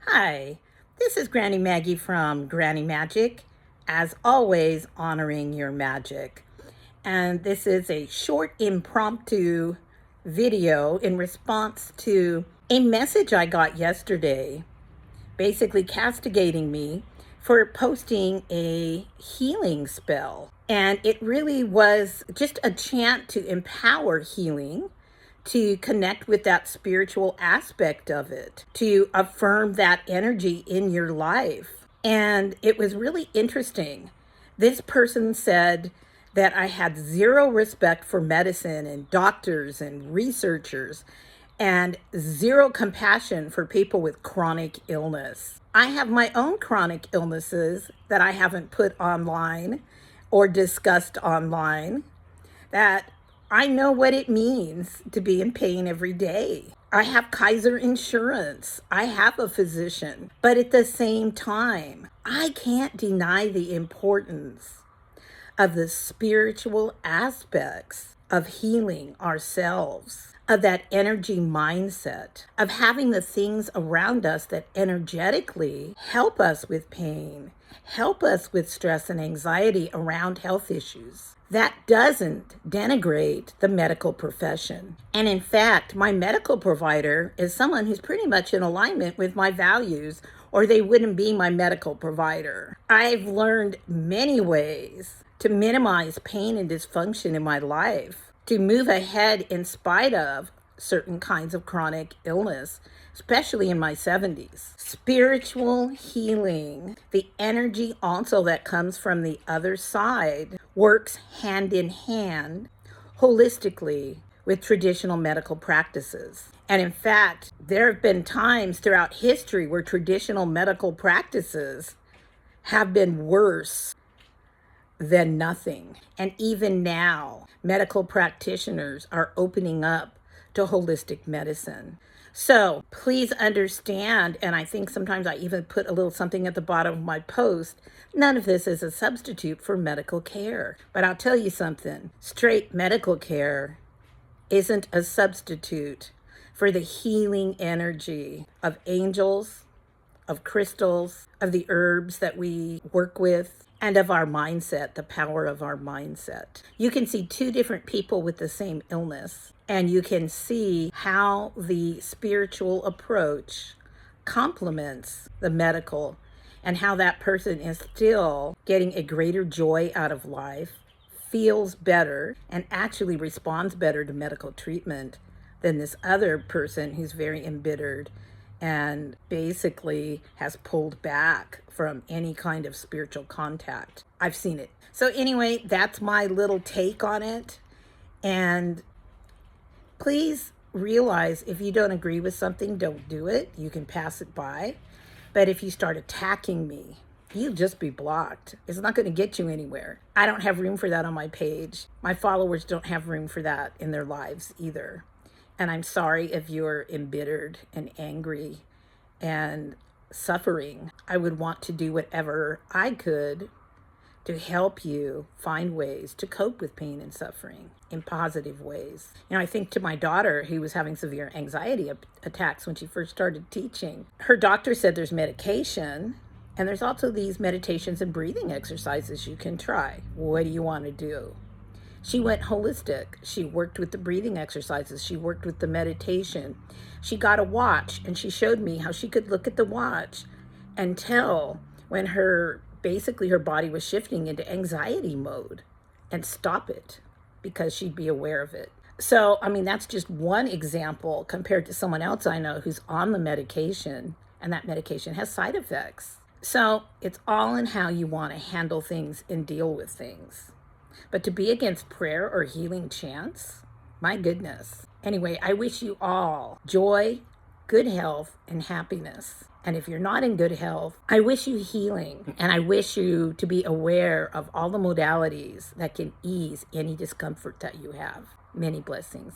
Hi, this is Granny Maggie from Granny Magic, as always, honoring your magic. And this is a short impromptu video in response to a message I got yesterday, basically castigating me for posting a healing spell. And it really was just a chant to empower healing, to connect with that spiritual aspect of it, to affirm that energy in your life. And it was really interesting. This person said that I had zero respect for medicine and doctors and researchers and zero compassion for people with chronic illness. I have my own chronic illnesses that I haven't put online or discussed online, that I know what it means to be in pain every day. I have Kaiser insurance. I have a physician. But at the same time, I can't deny the importance of the spiritual aspects of healing ourselves, of that energy mindset, of having the things around us that energetically help us with pain, help us with stress and anxiety around health issues. That doesn't denigrate the medical profession. And in fact, my medical provider is someone who's pretty much in alignment with my values, or they wouldn't be my medical provider. I've learned many ways to minimize pain and dysfunction in my life, to move ahead in spite of certain kinds of chronic illness, especially in my 70s. Spiritual healing, the energy also that comes from the other side, works hand in hand holistically with traditional medical practices. And in fact, there have been times throughout history where traditional medical practices have been worse than nothing. And even now, medical practitioners are opening up to holistic medicine. So please understand, and I think sometimes I even put a little something at the bottom of my post, none of this is a substitute for medical care. But I'll tell you something, straight medical care isn't a substitute for the healing energy of angels, of crystals, of the herbs that we work with, and of our mindset, the power of our mindset. You can see two different people with the same illness, and you can see how the spiritual approach complements the medical, and how that person is still getting a greater joy out of life, feels better, and actually responds better to medical treatment than this other person who's very embittered and basically has pulled back from any kind of spiritual contact. I've seen it. So anyway, that's my little take on it. And please realize, if you don't agree with something, don't do it. You can pass it by. But if you start attacking me, you'll just be blocked. It's not going to get you anywhere. I don't have room for that on my page. My followers don't have room for that in their lives either. And I'm sorry if you're embittered and angry and suffering. I would want to do whatever I could to help you find ways to cope with pain and suffering in positive ways. You know, I think to my daughter, who was having severe anxiety attacks when she first started teaching, her doctor said there's medication, and there's also these meditations and breathing exercises you can try. What do you want to do? She went holistic. She worked with the breathing exercises. She worked with the meditation. She got a watch, and she showed me how she could look at the watch and tell when her body was shifting into anxiety mode and stop it, because she'd be aware of it. So, I mean, that's just one example compared to someone else I know who's on the medication, and that medication has side effects. So it's all in how you want to handle things and deal with things. But to be against prayer or healing chants, my goodness. Anyway, I wish you all joy, good health, and happiness. And if you're not in good health, I wish you healing. And I wish you to be aware of all the modalities that can ease any discomfort that you have. Many blessings.